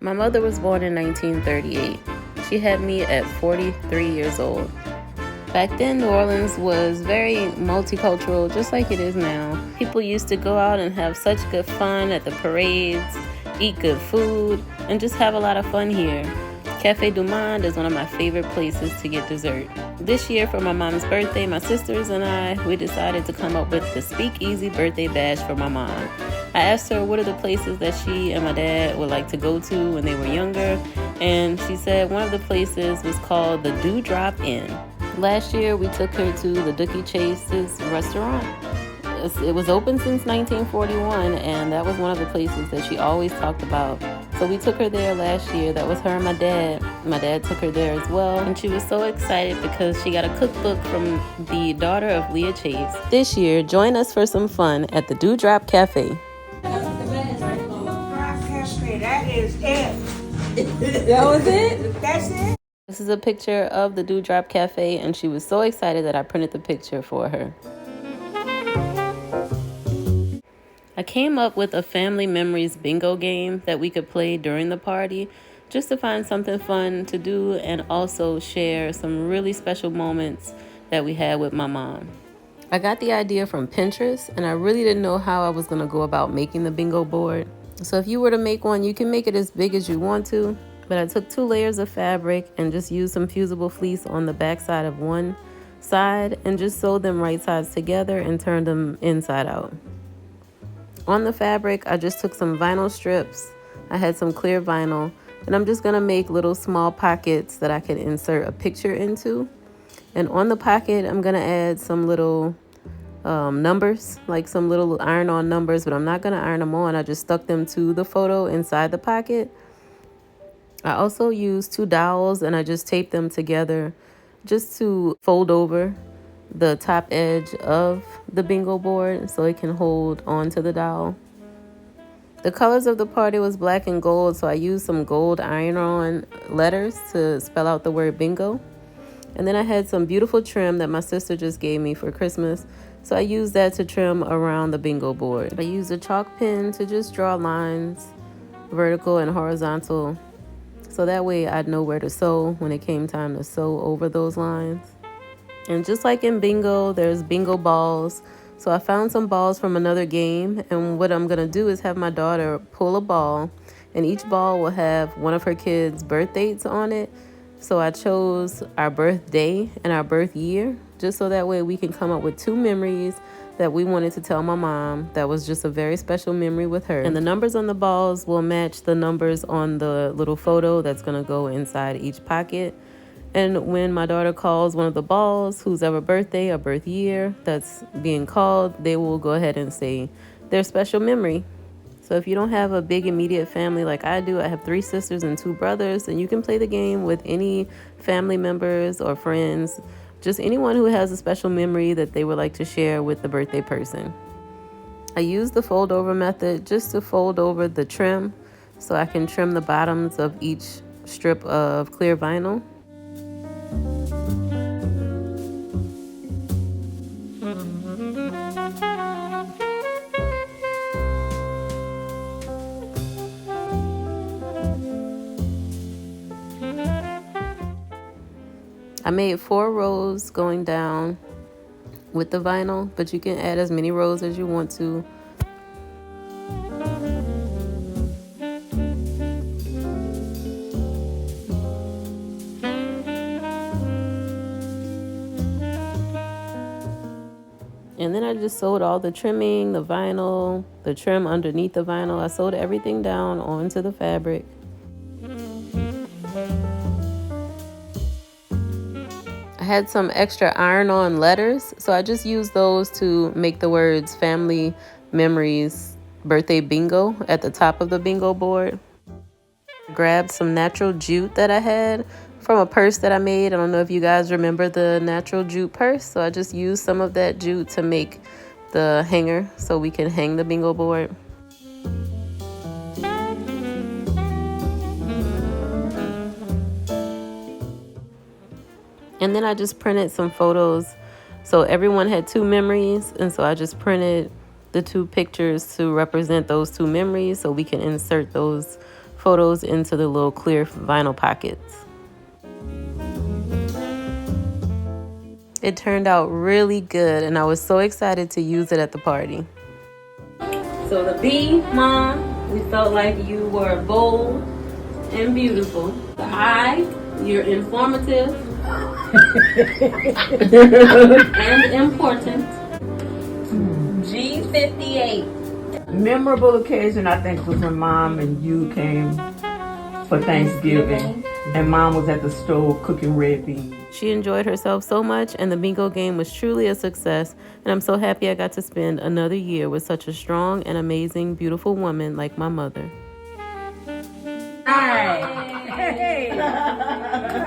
My mother was born in 1938. She had me at 43 years old. Back then, New Orleans was very multicultural, just like it is now. People used to go out and have such good fun at the parades, eat good food, and just have a lot of fun here. Cafe du Monde is one of my favorite places to get dessert. This year for my mom's birthday, my sisters and we decided to come up with the Speakeasy Birthday Bash for my mom. I asked her what are the places that she and my dad would like to go to when they were younger, and she said one of the places was called the Dewdrop Inn. Last year we took her to the Dookie Chase's restaurant. It was open since 1941, and that was one of the places that she always talked about. So we took her there last year. That was her and my dad. My dad took her there as well, and she was so excited because she got a cookbook from the daughter of Leah Chase. This year, join us for some fun at the Dewdrop Cafe. That is it. That was it? That's it? This is a picture of the Dewdrop Cafe, and she was so excited that I printed the picture for her. I came up with a family memories bingo game that we could play during the party just to find something fun to do and also share some really special moments that we had with my mom. I got the idea from Pinterest, and I really didn't know how I was going to go about making the bingo board. So if you were to make one, you can make it as big as you want to, but I took 2 layers of fabric and just used some fusible fleece on the back side of one side and just sewed them right sides together and turned them inside out. On the fabric, I just took some vinyl strips. I had some clear vinyl, and I'm just gonna make little small pockets that I can insert a picture into. And on the pocket, I'm gonna add some little numbers, like some little iron-on numbers, but I'm not gonna iron them on. I just stuck them to the photo inside the pocket. I also used 2 dowels, and I just taped them together just to fold over the top edge of the bingo board so it can hold onto the dowel. The colors of the party was black and gold, so I used some gold iron-on letters to spell out the word bingo. And then I had some beautiful trim that my sister just gave me for Christmas, so I used that to trim around the bingo board. I used a chalk pen to just draw lines, vertical and horizontal, so that way I'd know where to sew when it came time to sew over those lines. And just like in bingo, there's bingo balls. So I found some balls from another game, and what I'm gonna do is have my daughter pull a ball, and each ball will have one of her kids' birth dates on it. So I chose our birthday and our birth year, just so that way we can come up with 2 memories that we wanted to tell my mom. That was just a very special memory with her. And the numbers on the balls will match the numbers on the little photo that's gonna go inside each pocket. And when my daughter calls one of the balls, whose ever birthday or birth year that's being called, they will go ahead and say their special memory. So if you don't have a big immediate family like I do, I have 3 sisters and 2 brothers, and you can play the game with any family members or friends, just anyone who has a special memory that they would like to share with the birthday person. I use the fold over method just to fold over the trim so I can trim the bottoms of each strip of clear vinyl. I made 4 rows going down with the vinyl, but you can add as many rows as you want to. And then I just sewed all the trimming, the vinyl, the trim underneath the vinyl. I sewed everything down onto the fabric. I had some extra iron-on letters, so I just used those to make the words family memories birthday bingo at the top of the bingo board. I grabbed some natural jute that I had from a purse that I made. I don't know if you guys remember the natural jute purse, so I just used some of that jute to make the hanger so we can hang the bingo board. And then I just printed some photos. So everyone had 2 memories, and so I just printed the 2 pictures to represent those 2 memories so we can insert those photos into the little clear vinyl pockets. It turned out really good, and I was so excited to use it at the party. So the B, Mom, we felt like you were bold and beautiful. The I, you're informative and important. G58. Memorable occasion, I think, was when Mom and you came for Thanksgiving, and Mom was at the stove cooking red beans. She enjoyed herself so much, and the bingo game was truly a success, and I'm so happy I got to spend another year with such a strong and amazing, beautiful woman like my mother. Hi. Hey.